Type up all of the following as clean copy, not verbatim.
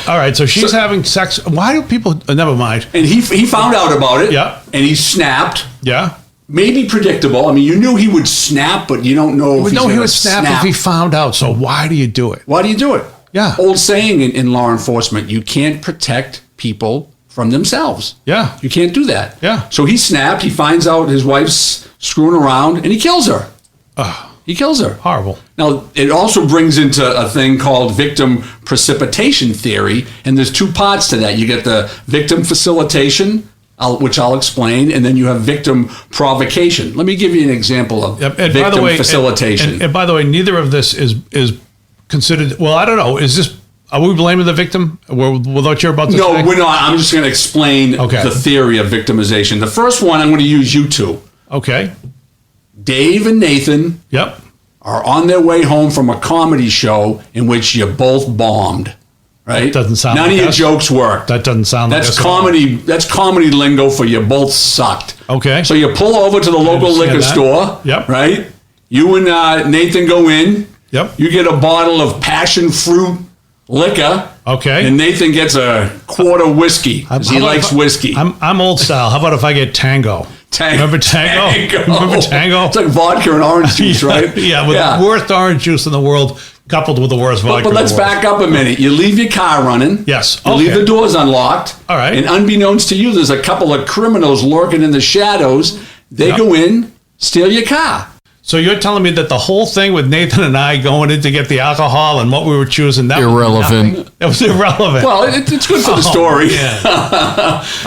All right, so she's having sex. Why do people... never mind. And he found out about it. Yeah. And he snapped. Yeah. Maybe predictable. I mean, you knew he would snap, but you don't know if he's he would snap if he found out. So why do you do it? Why do you do it? Yeah. Old saying in law enforcement, you can't protect people from themselves. Yeah. You can't do that. Yeah. So he snapped. He finds out his wife's screwing around, and he kills her. He kills her. Horrible. Now, it also brings into a thing called victim precipitation theory, and there's two parts to that. You get the victim facilitation, which I'll explain, and then you have victim provocation. Let me give you an example of victim facilitation. And by the way, neither of this is considered, well, I don't know, are we blaming the victim without you're about to No, say? we're not. I'm just going to explain the theory of victimization. The first one, I'm going to use you two. Okay. Dave and Nathan are on their way home from a comedy show in which you both bombed. Right? That doesn't sound None like of your us. jokes worked. That doesn't sound like That's us. comedy. That's comedy lingo for you both sucked. Okay. So you pull over to the local liquor store. Yep. Right? You and Nathan go in. Yep. You get a bottle of passion fruit liquor. Okay. And Nathan gets a quart of whiskey because he likes whiskey. I'm old style. How about if I get Tango? Remember Tango? Remember Tango? It's like vodka and orange juice, right? Yeah, with the worst orange juice in the world coupled with the worst vodka. But let's back up a minute. You leave your car running. Yes. You leave the doors unlocked. All right. And unbeknownst to you, there's a couple of criminals lurking in the shadows. They go in, steal your car. So you're telling me that the whole thing with Nathan and I going in to get the alcohol and what we were choosing, that irrelevant. It was irrelevant. Well, it's good for the story. Yeah.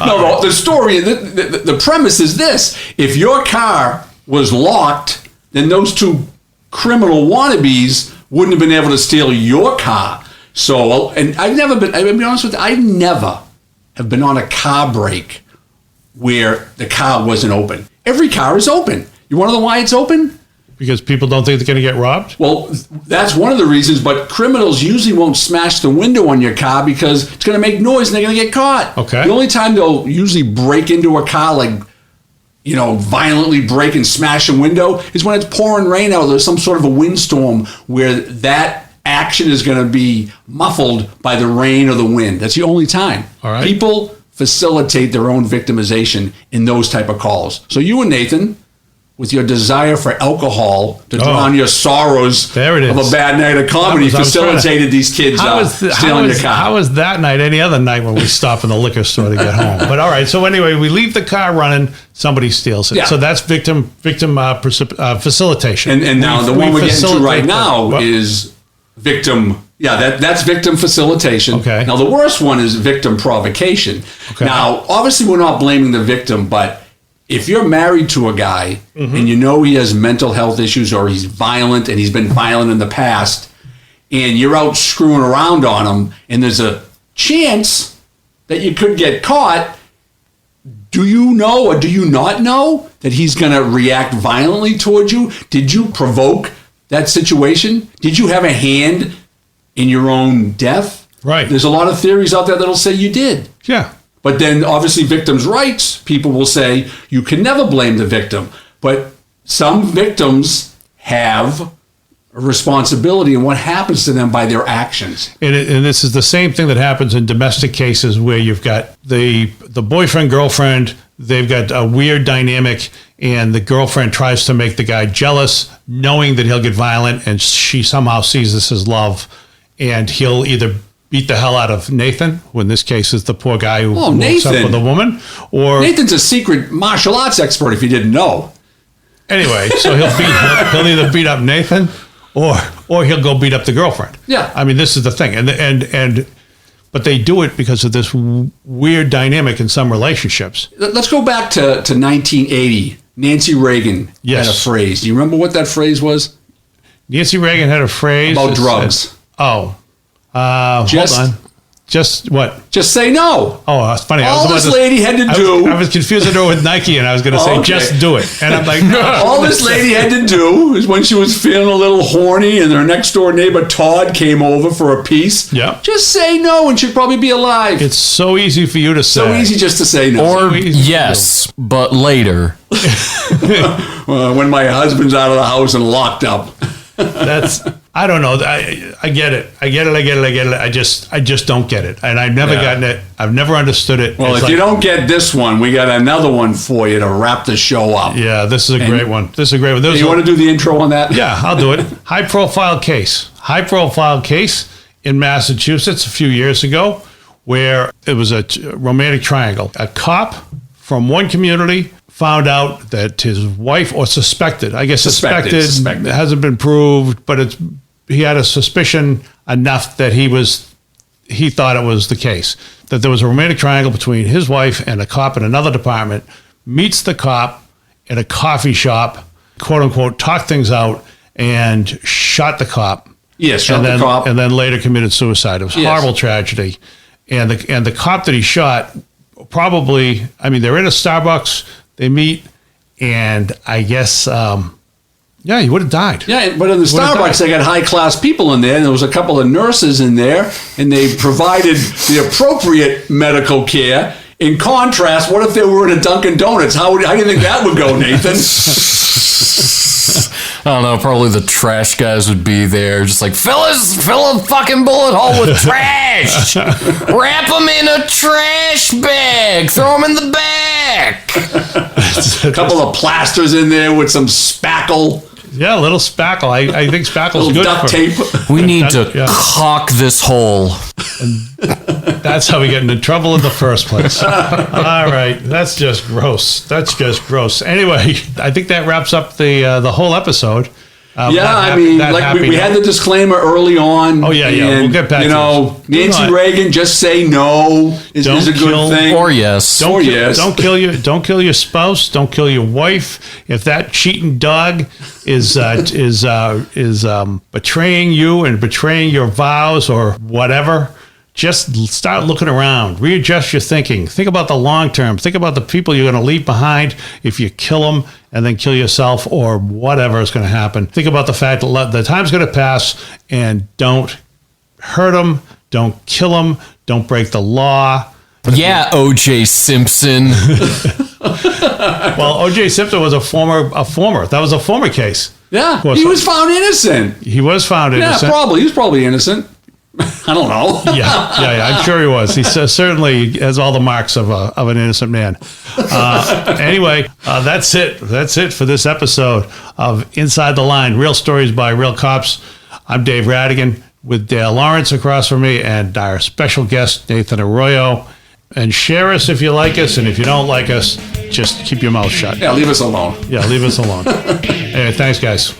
The story, the premise is this. If your car was locked, then those two criminal wannabes wouldn't have been able to steal your car. So, and I'll be honest with you, I never have been on a car break where the car wasn't open. Every car is open. You want to know why it's open? Because people don't think they're going to get robbed? Well, that's one of the reasons, but criminals usually won't smash the window on your car because it's going to make noise and they're going to get caught. Okay. The only time they'll usually break into a car, like, violently break and smash a window is when it's pouring rain out. There's some sort of a windstorm where that action is going to be muffled by the rain or the wind. That's the only time. All right. People facilitate their own victimization in those type of calls. So you and Nathan, with your desire for alcohol to drown your sorrows of a bad night of comedy, facilitated these kids stealing your car. How was that night any other night when we stop in the liquor store to get home? But all right, so anyway, we leave the car running, somebody steals it. Yeah. So that's victim facilitation. And now the one we're getting to right now is victim. Yeah, that's victim facilitation. Okay. Now the worst one is victim provocation. Okay. Now, obviously we're not blaming the victim, but if you're married to a guy and you know he has mental health issues or he's violent and he's been violent in the past and you're out screwing around on him and there's a chance that you could get caught, do you know or do you not know that he's going to react violently towards you? Did you provoke that situation? Did you have a hand in your own death? Right. There's a lot of theories out there that'll say you did. Yeah. But then obviously victims' rights, people will say you can never blame the victim. But some victims have a responsibility in what happens to them by their actions. And this is the same thing that happens in domestic cases where you've got the boyfriend, girlfriend, they've got a weird dynamic and the girlfriend tries to make the guy jealous, knowing that he'll get violent, and she somehow sees this as love, and he'll either beat the hell out of Nathan, who in this case is the poor guy who hooks up with a woman, or Nathan's a secret martial arts expert if you didn't know. Anyway, so he'll either beat up Nathan or he'll go beat up the girlfriend. Yeah. I mean, this is the thing. But they do it because of this weird dynamic in some relationships. Let's go back to 1980. Nancy Reagan had a phrase. Do you remember what that phrase was? Nancy Reagan had a phrase about drugs. Hold on. Just what? Just say no. Oh, that's funny. All this lady had to do. I was confusing her with Nike, and I was going to say, just do it. And I'm like, no. All this lady had to do is when she was feeling a little horny and her next door neighbor Todd came over for a piece. Yeah. Just say no and she'd probably be alive. It's so easy for you to say. So easy just to say no. Or yes, but later. When my husband's out of the house and locked up. I don't know. I get it. I get it. I just don't get it. And I've never gotten it. I've never understood it. Well, It's if you don't get this one, we got another one for you to wrap the show up. Yeah, this is a great one. You want to do the intro on that? Yeah, I'll do it. High profile case in Massachusetts a few years ago where it was a romantic triangle. A cop from one community found out that his wife, or suspected, suspected. It hasn't been proved, but he had a suspicion enough that he thought it was the case, that there was a romantic triangle between his wife and a cop in another department, meets the cop in a coffee shop, quote unquote, talked things out, and shot the cop. Yes, shot the cop. And then later committed suicide. It was a horrible tragedy. And the cop that he shot, probably, they're in a Starbucks, they meet, and I guess, he would have died. Yeah, but in the Starbucks, they got high-class people in there, and there was a couple of nurses in there, and they provided the appropriate medical care. In contrast, what if they were in a Dunkin' Donuts? How do you think that would go, Nathan? I don't know, probably the trash guys would be there, just like, fill a fucking bullet hole with trash! Wrap them in a trash bag! Throw them in the back! A couple of plasters in there with some spackle. Yeah, a little spackle. I think spackle's good. Duct tape. We need to caulk this hole. That's how we get into trouble in the first place. All right, that's just gross. Anyway, I think that wraps up the whole episode. We had the disclaimer early on. Oh, yeah. We'll get back to this. Nancy Reagan, just say no is a good thing. Or yes. Don't kill your spouse. Don't kill your wife. If that cheating dog is betraying you and betraying your vows or whatever, just start looking around. Readjust your thinking. Think about the long term. Think about the people you're going to leave behind if you kill them and then kill yourself or whatever is going to happen. Think about the fact that the time's going to pass, and don't hurt them, don't kill them, don't break the law. Yeah, O.J. Simpson. Well, O.J. Simpson was a former. That was a former case. Yeah, he was found innocent. He was found innocent. Yeah, probably. He was probably innocent. I don't know. Yeah. I'm sure he was. He certainly has all the marks of an innocent man. Anyway, that's it. That's it for this episode of Inside the Line, Real Stories by Real Cops. I'm Dave Rattigan with Dale Lawrence across from me and our special guest, Nathan Arroyo. And share us if you like us, and if you don't like us, just keep your mouth shut. Yeah, leave us alone. Anyway, thanks, guys.